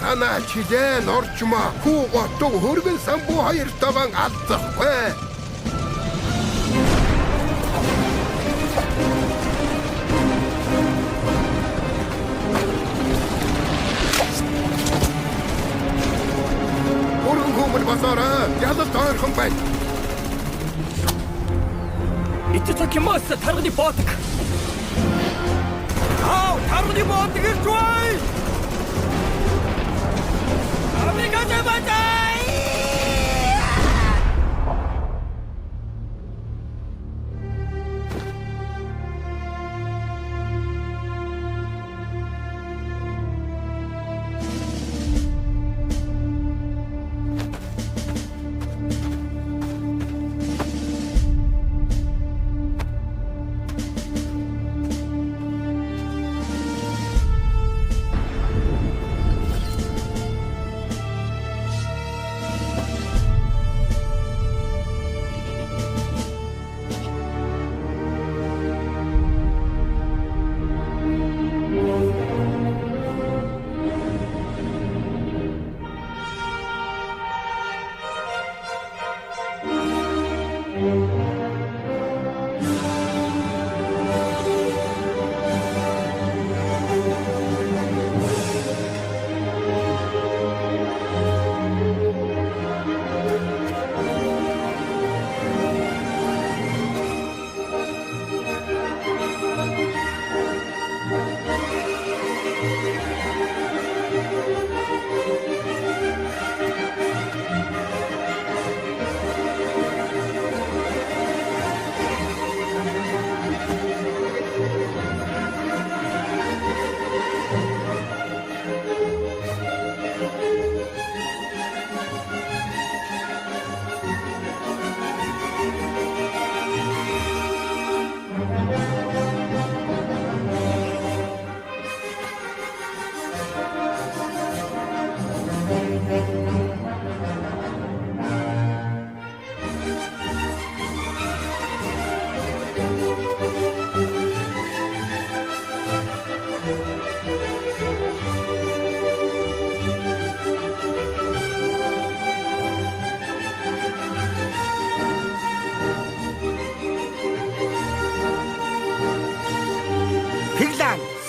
санаач хилээ норчмоо. Хүү готог хөргөн самбуу хоёр таван алдахгүй. Басара, ялал тойрхон байна. Итцокимас тарганы бодог. Тарганы бодог ирж бай. Амигажа батай.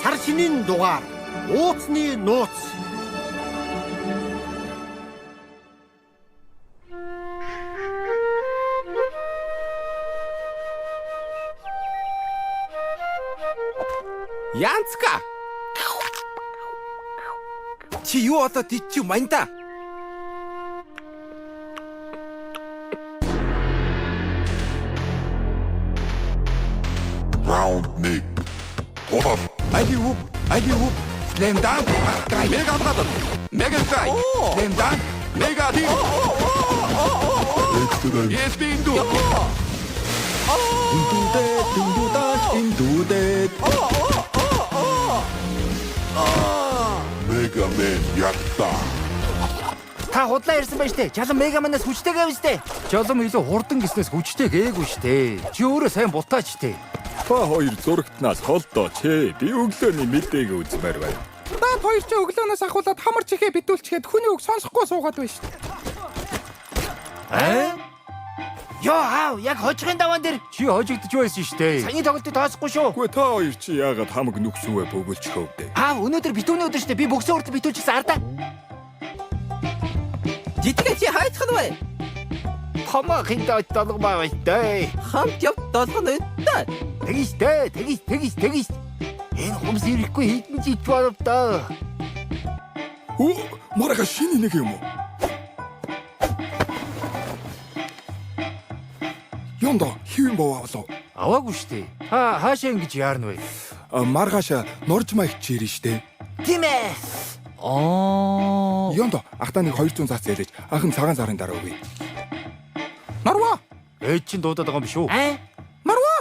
Сар шинийн дугаар ууцны нууц. Янцка. Чи юу одоо тийч маньда? Round me. Алиу. Лемдан. Мега братан. Мега страйк. Лемдан. Мега ди. Еспинду. Индуде. Мегамен ятта. Та худлаа ирсэн байж тээ. Чалан Мегаменаас хүчтэй гээв штэ. Жолом илүү хурдан гиснээс хүчтэй гээгүй штэ. Чи өөрөө сайн бутаач штэ. Та хоёр зурагтнаас холдооч ээ. Би өглөөний мэдээг үзмээр байна. Та хоёр ч өглөөнөөс ахуулаад хамар чихээ битүүлчихэд хүний үг сонсохгүй суугаад байна шүү. Йоо аав, яг хожихын даваан дээр Чи хожигдож байсан штэ. саяны тоглолтыг тооцохгүй шүү. Үгүй та хоёр чи яагаад хамаг нүгсүүвэ бөгөлчихөө дээ. Аав, өнөөдөр битүүний өдөр штэ. Би бөксөө хүртэл битүүлчихсэн ардаа. Жидгээ чи хайцхан бай. Хамаа хинтаа толгомаа байтай. Хамт яв долгоно өдөө. Тэгэж. Энэ хумс ирэхгүй хитэн жиж болов доо. Марага шиний нэг юм уу? Ёндо хэвэн боваалуу. Аваагүй штэ. Хаашаа ингэж яарна вэ? Маргааш норж маягч ирнэ штэ. Тийм ээ. Ёндо ахтаа нэг 200 цац ялэж ахын цагаан сарын дараа өгье. Марва. Ээж чинь дуудаад байгаа юм биш үү? Марва.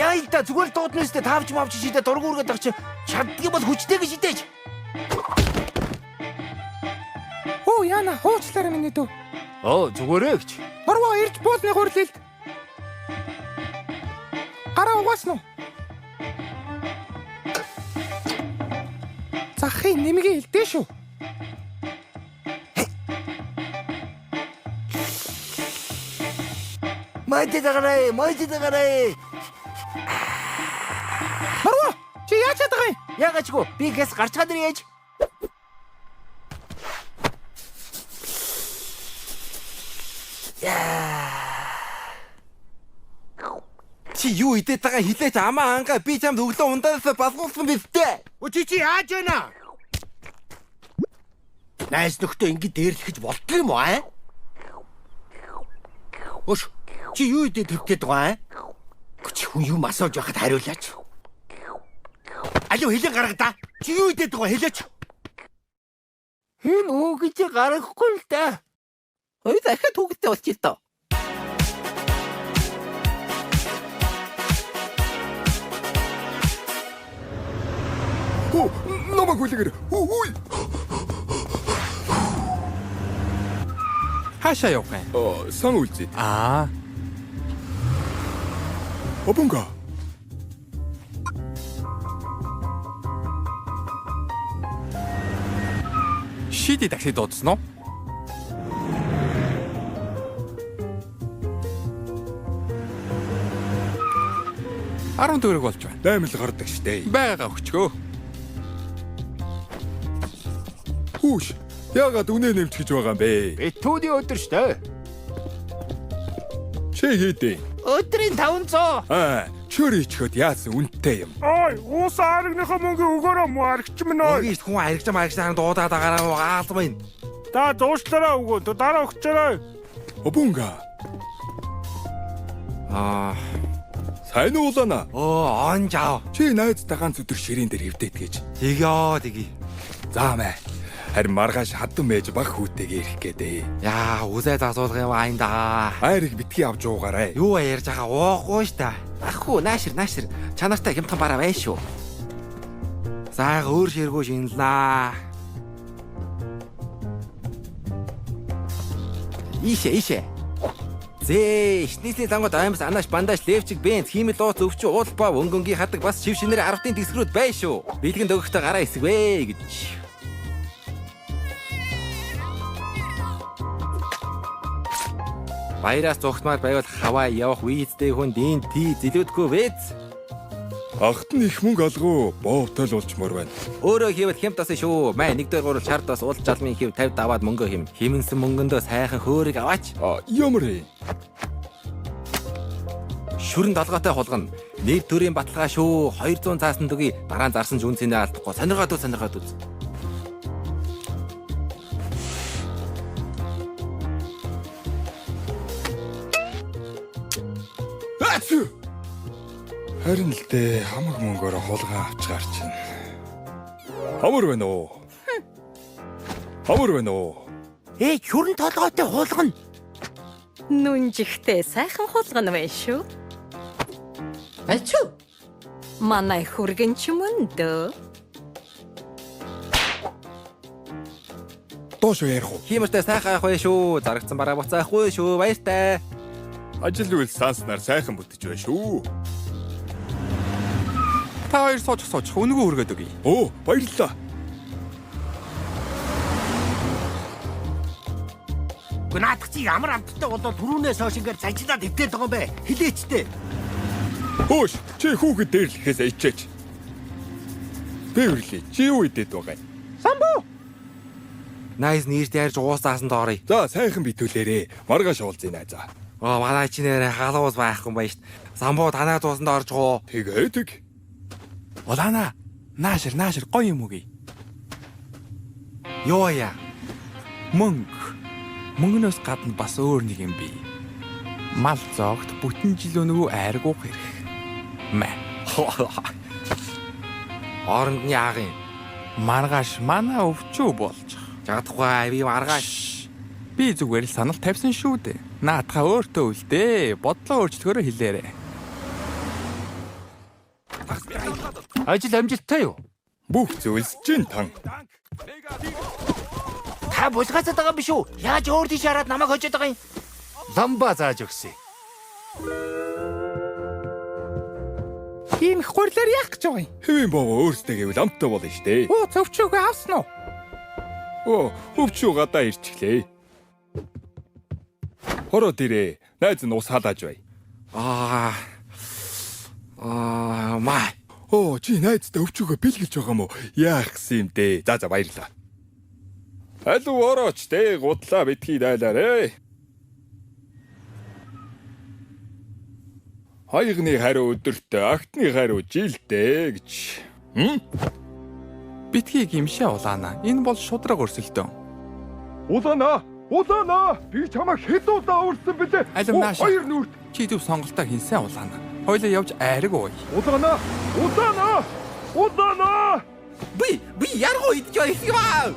Яа илта зүгээр дуудна штэ. Таавч мавч шидэ дургу үргээд байгаа чи чаддгийг бол хүчтэйг шидэж. Оо яна хуучлаарай миний дүү. Зүгээрээ гэж. Марва ирж буусны хурлил. Гараа угаасна уу? Захын нэмгээ хэлдэ шүү. Майтагараа. Марва, чи яаж чадах юм? Яагачгүй би гэс гарч чадар яаж? Чи юу идээд байгаа хилээч амаа ангаа би чамд өглөө ундаасаа басгуулсан биз дээ. Чи яаж байна? Найс нөхдөө ингэ дээрлэхэж болтго юм уу аа? Өш чи юу идээд төвтээд байгаа аа? Чи хүн юм асууж байхад хариулаач. Алуу хэлэн гаргадаа. Чи юу идээд байгаа хэлээч. Энэ үгэж гарахгүй л да. Ой дахиад хүүхдтэй болчих тоо. Оо, намайг хүлээгэр. Үй. Хаашаа явах юм? Сан үлзий. Обонга. Шиди такси дуудсан уу? Арван төгрөг болж байна. 8 л гардаг штэ. Бага өгчгөө. Хүүш. Яагаад үнэ нэмчихэж байгаа юм бэ? Битүүний өдөр штэ. Чи хийдэ. Өдрийн 500. Чөөр ичхэд яасан үнэтэй юм. Ой, уус аригныхаа мөнгө өгөөрэй муу аригч минь ой. Огт хүн аригчаа дуудаад агараа гаалсан байна. Та дуушлаараа өгөө. Дараа өгчээрэй. Обонга. Сайн уулана. Онжаа. Чи найзтай ганц өдөр ширээн дээр хөвдөд гэж. Тгий. За мэ. Харин маргааш хадсан мэж баг хүүтэйгээ ирэх гээдээ. Яа, үзээд асуулах юм аянда. Айрыг битгий авч уугаарай. Юу ярьж байгаа уухгүй штэ. Ахгүй, наашир. Чанартай хямдхан бараа байна шүү. Зайг өөр ширгүү шинэлнаа. Ийшээ. Снисний зангууд аймс анаш бандаж левчиг бенз хиймэл ууц өвчü уулба өнгөнгийн хадаг бас шив шинээр 10-ын тэсгэрүүд байна шүү. Бэлгэнд өгөхдөө гараа эсвэ гэж. Баяраас зогтмаар байвал хаваа явах визтэй хүн дийн тий зилүүдгүй вэз. Агт нь их мөнгө алгуу боовтой л болчмоор байна. Өөрөө хийвэл хямд тасаа шүү. Май 1 дээр 3 шардаас уул жалмын хийв 50 даваад мөнгө хим. Химэнсэн мөнгөндөө сайхан хөөргийг аваач. Ямар ээ? Шүрэн далгаатай хулгана. Нэг төрийн баталгаа шүү. 200 цаасан дүгий дараа нь зарсан жүнцэнэ алдахгүй. Сонирхоод үз. Харин л дээ хамаг мөнгөөр хулгай авчгаар чинь. Хамар байна уу? Хөрөн толгойтой хулгана. Нүн жигтэй сайхан хулгана байна шүү. Ачуу. Манай хүргэн ч мөн дөө. Доошоо ярих уу? Химэртэй сайхан авах байх шүү. Зарагдсан бараа буцаахгүй шүү. Баяртай. Ажил үйл санснаар сайхан бүтэж байна шүү. Та хоёр сууж өнгөө өргөд өгье. Оо, баярлалаа. Наадах чи ямар амттай болоод түрүүнээс хойш ингээд зажлаад өвдөд байгаа юм бэ? Хилээчтэй. Хөөш, чи хүүхэд дээрлэхээс ичээч. Бэвэрлээ. Чи юу идээд байгаа юм? Найс нэрт ярьж уусаасан доорой. За, сайхан битүүлээрээ. Маргааш уулзъя найзаа. Манай чи нэрээ халуус байхгүй юм байна шүү. Самбуу танаа дуусанд орж гоо. Тэгээд Улаана. Наашир гоё юм үгүй. Юу яа? Мөнгнөөс гадна бас өөр нэг юм бий. Мал зоогт бүтэн жил өнгөө айргуу хэрэг. Оронд нь яах юм? Маргааш манай өвчөө болж. Жадахгүй би маргааш. Би зүгээр л санал тавьсан шүү дээ. Наатаха өөртөө үлдээ. Бодлоо өөрчлөхөөрөө хэлээрэй. Ажил амжилттай юу? бүх зүйлс чинь тан. Та булгаацаад байгаа юм биш үү? Яаж өөр тийш хараад намайг хожоод байгаа юм? Ламба зааж өгсөн. Ийм их гурлаар яах гэж байгаа юм? Хэвэн боо өөрсдөө гэвэл амттай болно штэ. Оо зөвчөөгөө авсан уу? Оо, өвчөө гадаа ирчихлээ. Хороо дээрээ. Найз нь ус халааж бай. Маа. Оо, чи найздаа өвчөөгөө бэлгэлж байгаа мó? Яах гэсэн юм дээ. За баярлаа. Алуу орооч дээ. Гудлаа битгий дайлаарэ. Хаягны хариу өдөртөө, актны хариу жилдээ гэж. Битгий гимшээ улаана. Энэ бол шудраг өрсөлдөөн. Улаана! Улаана! Би чамайг хэд удаа урьсан бэлээ? Алив нааша. Хоёр нүрт. Чи төв сонголтоо хийсэн улаана. Хойлоо явж айраг ууй. Улаана! Улаана! Улаана! Би яруу идэж байгаа.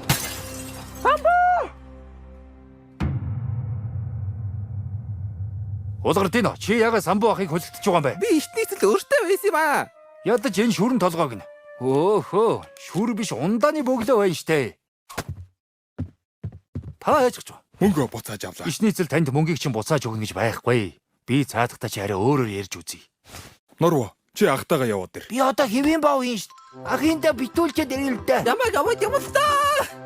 Уулгартино чи яга самбуу ахыг хөлөгдөж байгаа юм бэ? Би ертөнцийн өөртөө байсан юм аа. Ядаж энэ шүрэн толгоог нь. Өөхөө, шүр биш ундааны бөглөө байна штэ. Та яаж гэж? Мөнгө буцааж авлаа. Ишнийцэл танд мөнгийг чинь буцааж өгнө гэж байхгүй. Би цаадахтаа чи арай өөрөөр ярьж үзье. Норво, чи ахтайгаа яваад ир. Би одоо хэвэн бав юм штэ. Ахинда битүүлчихэд ирэл л дээ. Намайг аваад явуулдаа.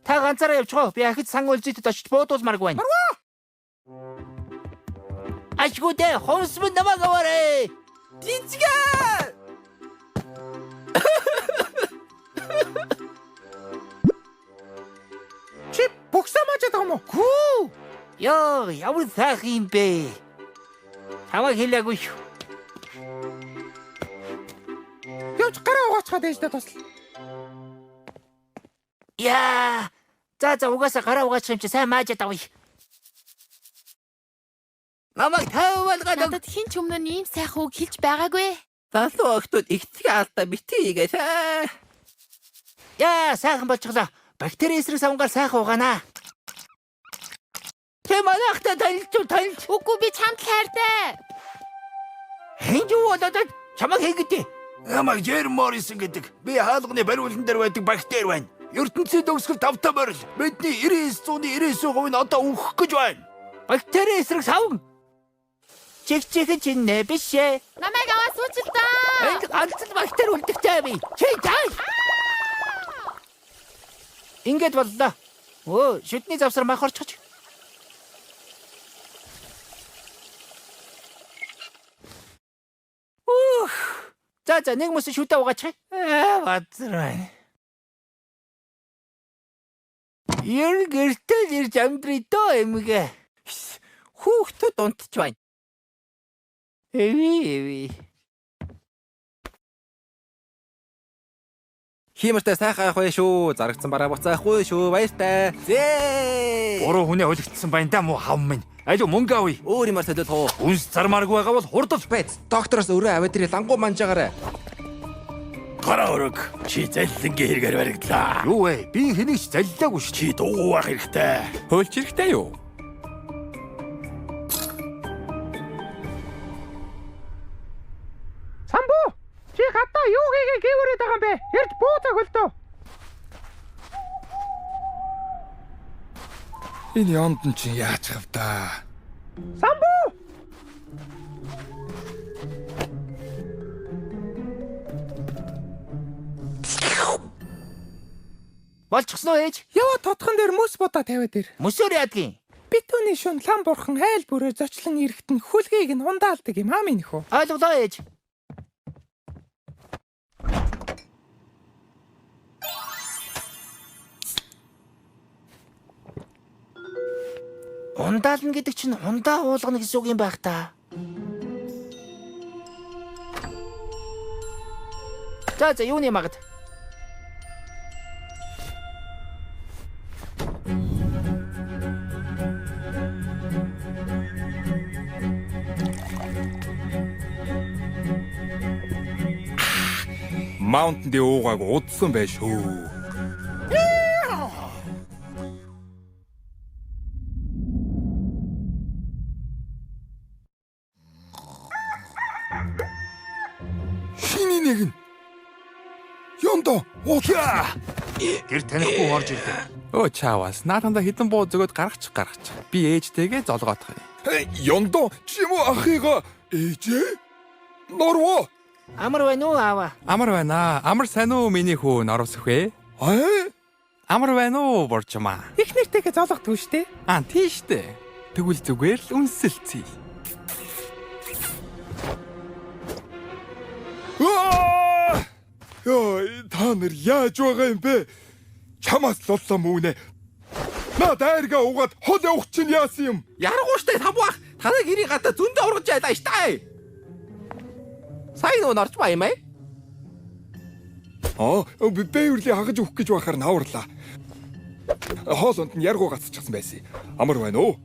Та ганцаараа явчихоо. Би ахиж сан үлзийтэд очиж буудуулмааргүй байна. Ашгүйдээ хонсмон намайг аваарэ. Жижигээ. Чи боксаа мажаад байгаа юм уу? Хүү. Яа, ямар сайх юм бэ? Хамаа хэлээгүй шүү. Явж гараа угаачгаад ээждээ тусал. Яа. За угаасаа гараа угаачих юм чи сайн маажаад авъя. Намайг тавуулгаад Надад хин ч өмнө нь ийм сайхан үг хэлж байгаагүй. залуу охтууд ихтгэж алдаа битгийгээ саа. Яа, сайхан болчихлоо. Бактери эсрэг савнгаар сайхан угаана. Тэ манайхтай танилж. Үгүй би чамд хайртай. Хинж юу болоод чамайг хийгээд. Намайг Джер Моррисон гэдэг. Би хаалганы бариулан дээр байдаг бактери байна. ертөнцийн төгсгөл тавтаа морил. Бидний 99.99% нь одоо үхэх гэж байна. Бактери эсрэг савн. Чихэн чинь нэ биш ээ. Намайг аваа сууч л даа. Энд ганцхан бактери үлдчихтэй би. Чи дай. Ингээд боллоо. Өө, шүдний завсар мах орчихж. За нэг мөс шүтээ угаачих. Бадраа байна. Ер гэртэл ирж амдрий доо эмгээ. Хүүхдүүд унтж байна. Эви. Химэртэй сайхан авах бай шүү. Зарагдсан бараа буцаахгүй шүү. Баяртай. Зээ. Буруу хүнээ хөлөгдсөн байна да муу хав минь. Алуу мөнгө авъя. Өөр юмар солиод хоо. Үнс зармааргүй байгаа бол хурдл Бэц. Доктороос өөрөө аваад ирээ лангуу манжаагаарай. Гараа өрөг. Чи заллингийн хэрэгээр баригдлаа. Юу вэ? Би хэнийг ч заллаагүй шүү. Чи дуугүй байх хэрэгтэй. Хөөлч хэрэгтэй юу? Самбуу! Чи гадаа юу хийгээ гэврээд байгаа юм бэ? Ярьж бууцаа хөлтөө. Энэ янд нь чи яаж хавтаа? Самбуу! Болчихсон уу ээж? Яваа тотхон дээр мөс будаа тавиад ир. Мөсөр яадгийн. Битүүний шүн лам бурхан айл бүрээр зочлон ирэхтэн хүлгийг нь ундаалдаг юм аа минь хөө. Ойлголоо ээж. Ундаална гэдэг чинь ундаа уулгана гэсэн үг юм байх та. За юуны магад? Маунтн дээр уугааг удсан байж шүү. Шиний нэг нь. Ёндо, уучаа. Гэр танихгүй орж ирлээ. Өө чаавас, наатанда хідэн буу зөгөөд гаргачих. Би ээжтэйгээ золгоодох юм. Ёндо, чи мо ахыгаа ээжээ? Норво. Амар байна уу аава? Амар байна. Амар сайн уу миний хүү Норовсох вэ? Амар байна уу Борчмаа? Их нэртэйгээ зоологдгүй штэ. Тийштэй. Тэгвэл зүгээр л үнсэлцээ. Ёо, та нар яаж байгаа юм бэ? Чамаас лоллоо мүүнэ. На дайрга угаад хол явах чинь яасан юм? Яргуу штэ самбуах. Танай гэрийн гадаа зөндөө ургаж байлаа штэ. Сайн уу Норчмаа юм ээ? Бэвэрли хагаж өгөх гэж байхаар наварлаа. Хоолонд нь яргуу гацчихсан байсан. Амар байна уу?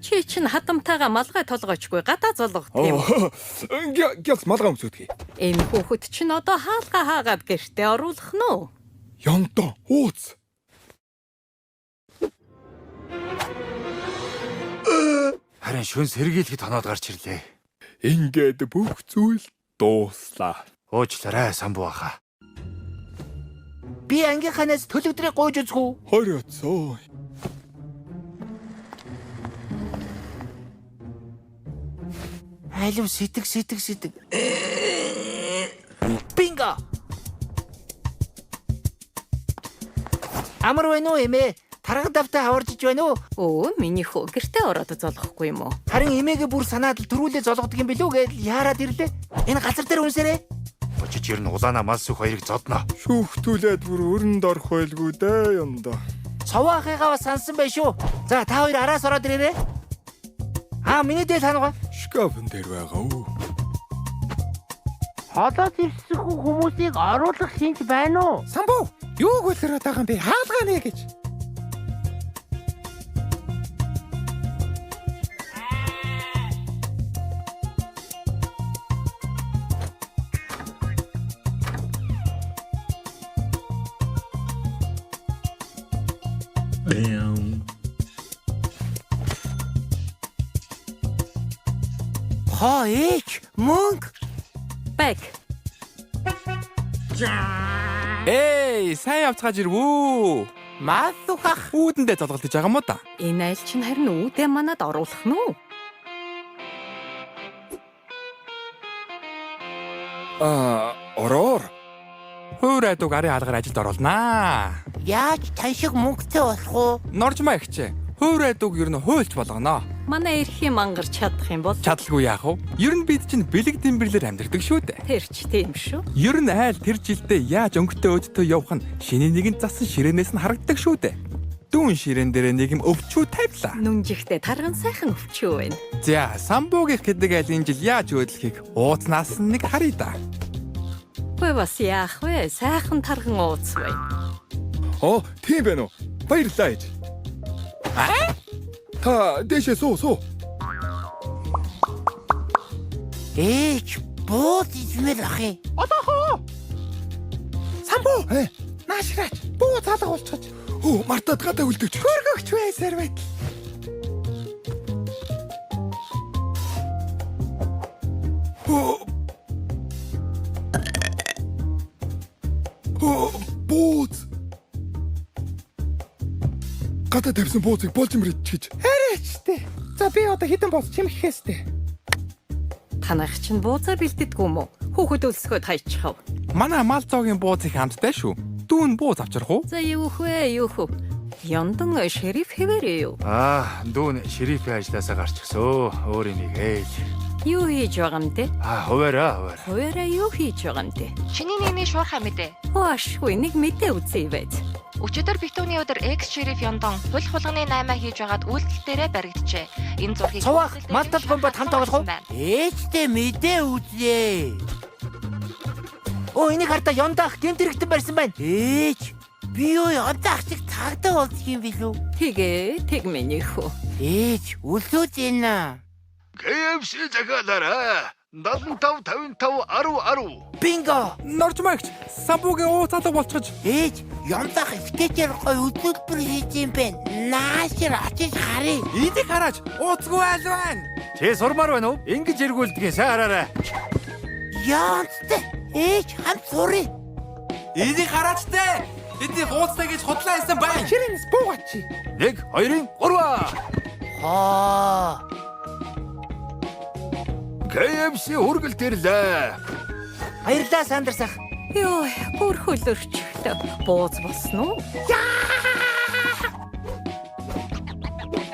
Чи чинь хадамтайгаа малгай толгойчгүй гадаа зологд юм. Гялс малгай өмсөдгий. Энэ хүүхэд чинь одоо хаалга хаагаад гэртээ оруулах нь уу? Ёнтоо ууц. Харин шүн сэргийлэхэд хоноод гарч ирлээ. Ингээд бүх зүйл дууслаа. Уучлаарай самбууха. Би ангийнханаас төлөвдрийг гуйж үзэх үү? Хориоцоо. Алив сэтг. Бинго. Амар байна уу эмээ? Тарга давтаа хаваржиж байна уу? Өө, миний хүү гэртээ ороод зологохгүй юм уу? Харин эмээгээ бүр санаад л төрүүлээ зологдөг юм билүү гэж яарад ирлээ. Энэ газар дээр үнсээрээ. Очиж ер нь улаана мал сүх хоёрыг зодно. Шүүхтүүлээд бүр өрөнд орох байлгүй дээ ёндоо. Цоваахыгаа бас сансан байх шүү. За та хоёр араас ороод ирээрээ. Миний дээл хангаа. Шкафн дээр байгаа уу? Холоод ирсэх хүмүүсийг оруулах шинж байна уу? Самбуу, юу гөлрөөд байгаа юм бэ? Хаалгаа нэ гэж. Хаач мөнгө Бэг. Сайн явцгааж ирвүү. маасухах. Үүдэндээ золголдож байгаа юм уу да? Энэ айл чинь харин үүдээ манад оруулах нь уу? Ороор. Хөөрөөд гарын хаалгаар ажилд оруулнаа. Яаж тань шиг мөнгөтэй болох уу? Норжмаа ихчээ. Хөөрөөд ер нь хуульч болгоно. Манай эрхийн мангарч чадах юм бол Чадалгүй яах вэ? Ер нь бид чинь бэлэг дэмбэрлэр амьдардаг шүү дээ. тэр ч тийм шүү. Ер нь айл тэр жилдээ яаж өнгөтэй өдтөө явах нь шинэ нэгэн засан ширээнээс нь харагддаг шүү дээ. Дүүн ширээн дээр нэг юм өвчүү тавилаа. Нүнжихтэй тарган сайхан өвчөө байна. За, самбуугийнх гэдэг айлын жил яаж өөдлөхийг ууцнаас нь нэг харъя да. Гүй бас яах вэ? Сайхан тарган ууцвэ. Тийм байна уу? Баярлалаа ээж. Та дэшээ суу. Ээж, бууд измэл ах юм. Самбуу. Наашраач. Буу цаалга болчихож. Мартаад гадаа үлдээч. Хөргөгч байсаар байт. Бууз. Гадаа тавьсан буузыг болж мэрэж чиж. Арайчтэй. За би одоо хідэн бос чимхэхээстэй. Танайх чинь буузаа бэлддэггүй юм уу? Хүүхэд өлсгөөд хайчихав. Манай мал зоогийн бууз их хамттай шүү. Дүүн бууз авчрах уу? За юу хөө? Яндан шериф хэвээрээ юу? Дүүн шерифийн ажлаасаа гарч гисөө. Өөр юм гээл. Юу хийж байгаа юм те? Хуваараа. Хуваараа юу хийж байгаа юм те? Чиний нэрний шуурхай мэдээ. Ашгүй нэг мэдээ үзье байд. Өчигдөр битүүний өдөр экс шериф Ёндон хуль хулганы 8 хийж байгаад үйлдэл дээрээ баригджээ. Энэ зургийг Цаваах малтал бомбод хамт тоглох уу? Ээжтэй мэдээ үзье. Энийг хартаа Ёндах гэмт хэрэгтэн барьсан байна. Ээж, би юу Ёндах шиг цагдаа болчих юм билүү? Тэг миний хөө. Ээж, үлсүүж ийна. KFC захиалаарай. 75 55 10 10. Бинго. Норжмаагч, самбуугийн ууцаалга болчихож. Ээж, Ёндах скетчер гой үзүүлбэр хийж юм байна. Наашир очиж харъя. Энийг хараач. Ууцгүй айл байна. Чи сурмаар байна уу? Ингэж эргүүлдгийг сайн хараарай. Ёнцтэй. Ээж, хамт сурыг. Энийг хараач те. Эдний ууцтай гэж худлаа хэлсэн байна. Ширэнэс буугаач. 1 2 3. KFC хүргэлт ирлээ. Баярлалаа Сандарс ах. Йоо, бүр хөлөрчлөө. Бууз болсон уу?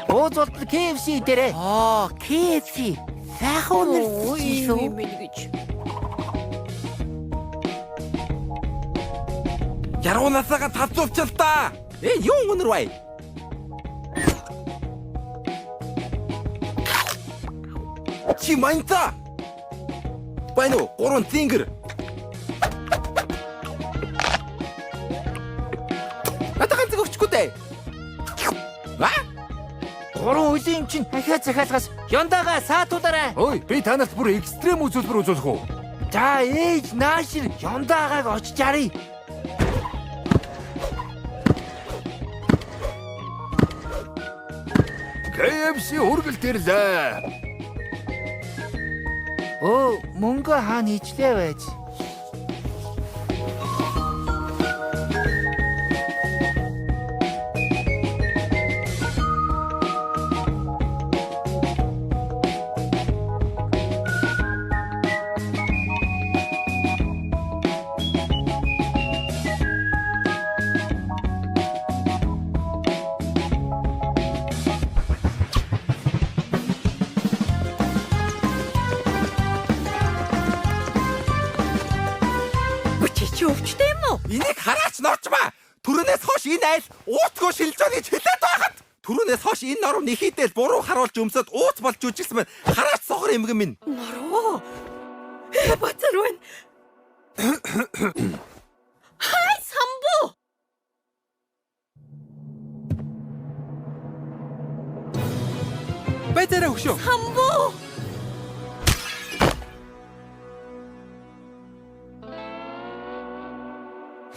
Бууз болтол KFC дээрээ. KFC. Сайхан үнэрсэн шүү. гэж. Яруунаасаа тавцуулчил та. Юу өнөр бай? Чи манта. Байна уу? 3 зингэр. Натахан зүг өчгөө дээ. Ва? 3 үлийн чинь дахиад захиалгаас Ёндаага саатуудаарай. Ой, би танарт бүр экстрем үзүүлбэр үзүүлэх үү? За ээж наашир Ёндаагааг очиж арыг. KFC хүргэлт ирлээ. Мөнгө хаана хийчлээ байж. Чи өвчтэй юм уу? Энийг хараач норчмаа. Түрүүнээс хойш энэ айл ууцгүй шилж байгаа гэж хэлээд байхад. Түрүүнээс хойш энэ норм нэхийдэл буруу харуулж өмсөд ууц болж үжилсэн байна. Хараач сохор эмгэн минь. Нороо. Бацар байна. Хай самбу. Байтараа өгшөө. Самбу.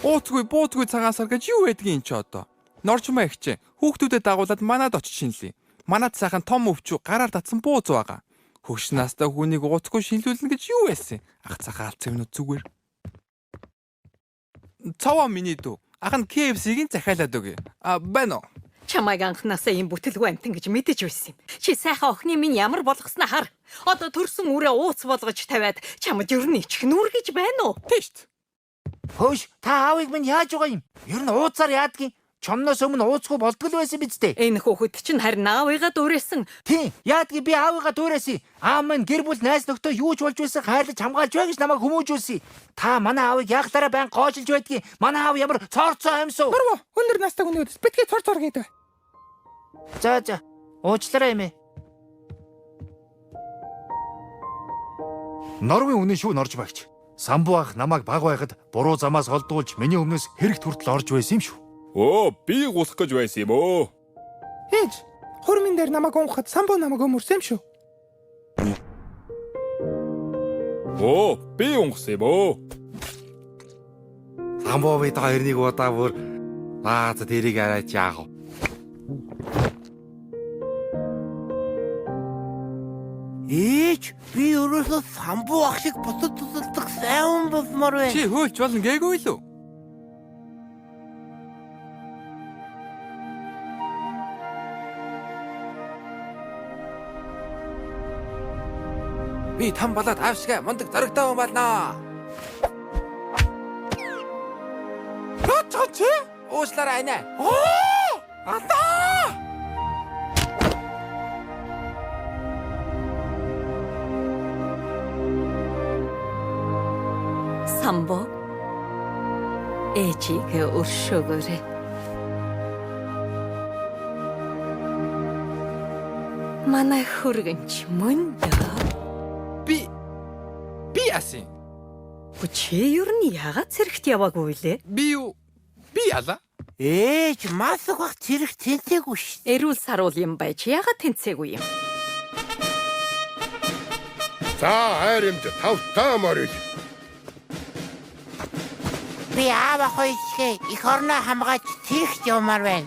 Ууцгүй бууцгүй цагаансар гэж юу байдгийг чи одоо. Норчмаа ихчээ. Хүүхдүүдэд дагуулад манад очиж шинэлье. Манад сайхан том өвчүү гараар татсан бууз байгаа. Хөгш настай хүнийг ууцгүй шинэлүүлнэ гэж юу байсан? Ах цахаа алцвнууд зүгээр. Цаваа миний дүү. Ах нь KFC-гийн захиалаад өгье. Байна уу? Чамайг анхнаасаа ийм бүтэлгүй амтан гэж мэдэж байсан юм. Чи сайхан охины минь ямар болгосноо хар. Одоо төрсөн үрээ ууц болгож тавиад чамд ер нь ичих нүр гэж байна уу? Тийш. Хөөш, та аавыг минь яаж байгаа юм? Ер нь ууцаар яадгийн. Чомноос өмнө ууцгүй болдгол байсан биз дээ. Энэ хүүхэд чинь харин аавыгаа дуурайсан. Тийм, яадгийн би аавыгаа дуурайсан. Аав минь гэр бүл найз нөхдөө юу ч болж байсан хайрлаж хамгаалж бай гэж намайг хүмүүжүүлсэн. Та манай аавыг ягтараа байн гоожилж байдгийн. Манай аав ямар цорцоо амьсуу. Норвоо, өндөр настай хүнээс битгий цор гэдэг. За, уучлаарай эмээ. Норвын үнэн шүү норж багч. Самбу ах намайг баг байхад буруу замаас олдуулж миний өмнөөс хэрэгт хүртэл орж байсан юм шүү. Би гусах гэж байсан юм өө. Ээж, хурмын дээр намайг унгахад самбуу намайг өмөрсөн юм шүү. Би унгасан юм өө. Самбуу бид хоёрыг удаа бүр за тэрийг арайч яах вэ? Ээж, би өөрөөсөө самбуу ах шиг бусад тусалдаг сайн хүн болмоор байна. Чи хөөлж болно гээгүй лүү? Би там болоод аавшгаа мундаг зоригтой хүн болно. Чи уучлаарай анаа. Атаа! Самбо. ээжигээ өршөөгөөрэй. Манай хөргөнч мөн дөө. Би яасан? Чи ер нь яагаад цэрэгт яваагүй лээ? Би яла? Ээж мас ухах цэрэг тэнцээгүй ш. Эрүүл саруул юм байж яагаад тэнцээгүй юм? За хайрымд тавтаа морил. Би аава хоёрыг эх орноо хамгааж цэрэгт явмаар байна.